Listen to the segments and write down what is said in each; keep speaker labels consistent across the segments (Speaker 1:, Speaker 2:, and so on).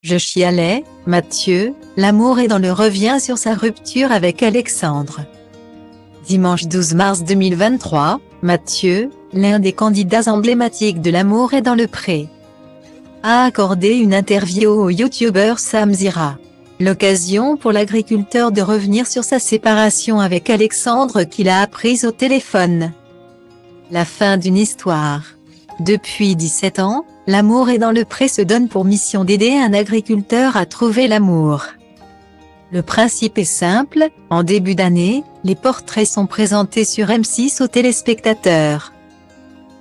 Speaker 1: Je chialais, Mathieu, l'amour est dans le revient sur sa rupture avec Alexandre. Dimanche 12 mars 2023, Mathieu, l'un des candidats emblématiques de l'amour est dans le pré, a accordé une interview au youtubeur Sam Zira. L'occasion pour l'agriculteur de revenir sur sa séparation avec Alexandre qu'il a apprise au téléphone. La fin d'une histoire. Depuis 17 ans, L'amour est dans le pré se donne pour mission d'aider un agriculteur à trouver l'amour. Le principe est simple, en début d'année, les portraits sont présentés sur M6 aux téléspectateurs.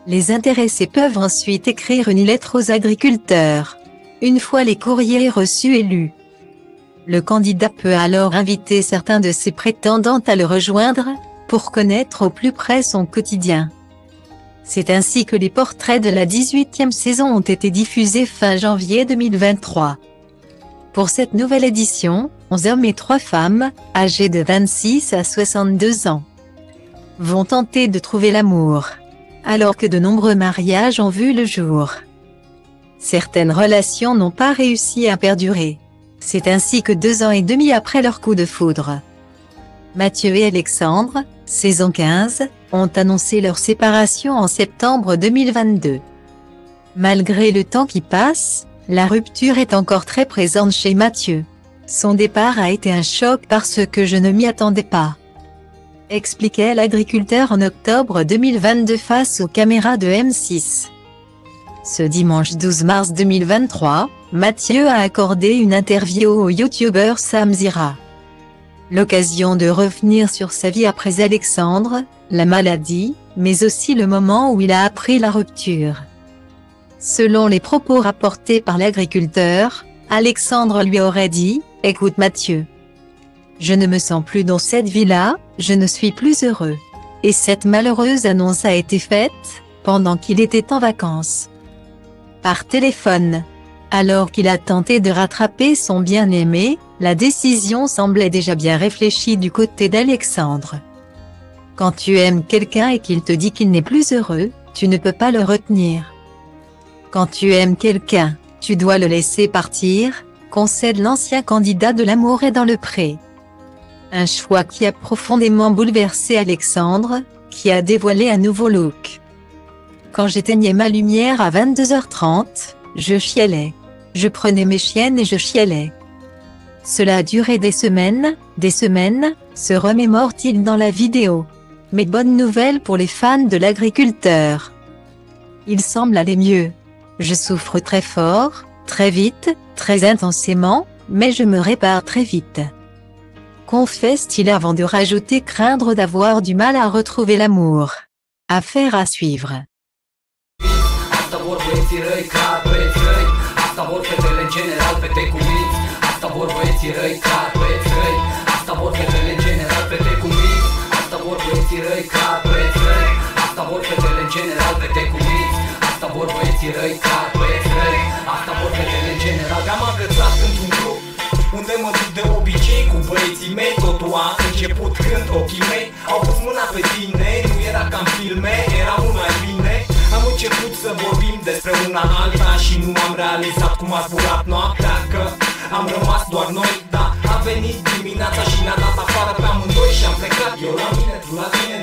Speaker 1: Les intéressés peuvent ensuite écrire une lettre aux agriculteurs. Une fois les courriers reçus et lus, le candidat peut alors inviter certains de ses prétendants à le rejoindre, pour connaître au plus près son quotidien. C'est ainsi que les portraits de la 18e saison ont été diffusés fin janvier 2023. Pour cette nouvelle édition, 11 hommes et 3 femmes, âgés de 26 à 62 ans, vont tenter de trouver l'amour, alors que de nombreux mariages ont vu le jour. Certaines relations n'ont pas réussi à perdurer. C'est ainsi que 2 ans et demi après leur coup de foudre, Mathieu et Alexandre, saison 15, ont annoncé leur séparation en septembre 2022. Malgré le temps qui passe, la rupture est encore très présente chez Mathieu. Son départ a été un choc parce que je ne m'y attendais pas, expliquait l'agriculteur en octobre 2022 face aux caméras de M6. Ce dimanche 12 mars 2023, Mathieu a accordé une interview au youtubeur Sam Zira. L'occasion de revenir sur sa vie après Alexandre, la maladie, mais aussi le moment où il a appris la rupture. Selon les propos rapportés par l'agriculteur, Alexandre lui aurait dit « Écoute Mathieu, je ne me sens plus dans cette vie-là, je ne suis plus heureux. » Et cette malheureuse annonce a été faite, pendant qu'il était en vacances, par téléphone. Alors qu'il a tenté de rattraper son bien-aimé, la décision semblait déjà bien réfléchie du côté d'Alexandre. Quand tu aimes quelqu'un et qu'il te dit qu'il n'est plus heureux, tu ne peux pas le retenir. Quand tu aimes quelqu'un, tu dois le laisser partir, concède l'ancien candidat de l'amour est dans le pré. Un choix qui a profondément bouleversé Alexandre, qui a dévoilé un nouveau look. Quand j'éteignais ma lumière à 22h30, je chialais. Je prenais mes chiennes et je chialais. Cela a duré des semaines, se remémore-t-il dans la vidéo. Mais bonne nouvelle pour les fans de l'agriculteur. Il semble aller mieux. Je souffre très fort, très vite, très intensément, mais je me répare très vite. Confesse-t-il avant de rajouter craindre d'avoir du mal à retrouver l'amour. Affaire à suivre.
Speaker 2: Asta vor fetele în general, fete cu minți. Asta vor băieții răi, ca băieți răi. Asta vor fetele în general, fete cu minți. Asta vor băieții răi, ca băieți răi. Asta vor fetele în general, fete cu minți. Asta vor băieții răi, ca băieți răi. Asta vor fetele în general. Am agățat într-un grup unde mă duc de obicei cu băieții mei. Totul a început când ochii mei au pus mâna pe tine. Nu era ca în filme, era mult mai bine. Am început să vorbim despre una alta și nu am realizat cum a zburat noaptea, că am rămas doar noi, da. A venit dimineața și ne-a dat afară pe amândoi și am plecat. Eu la mine, tu la tine,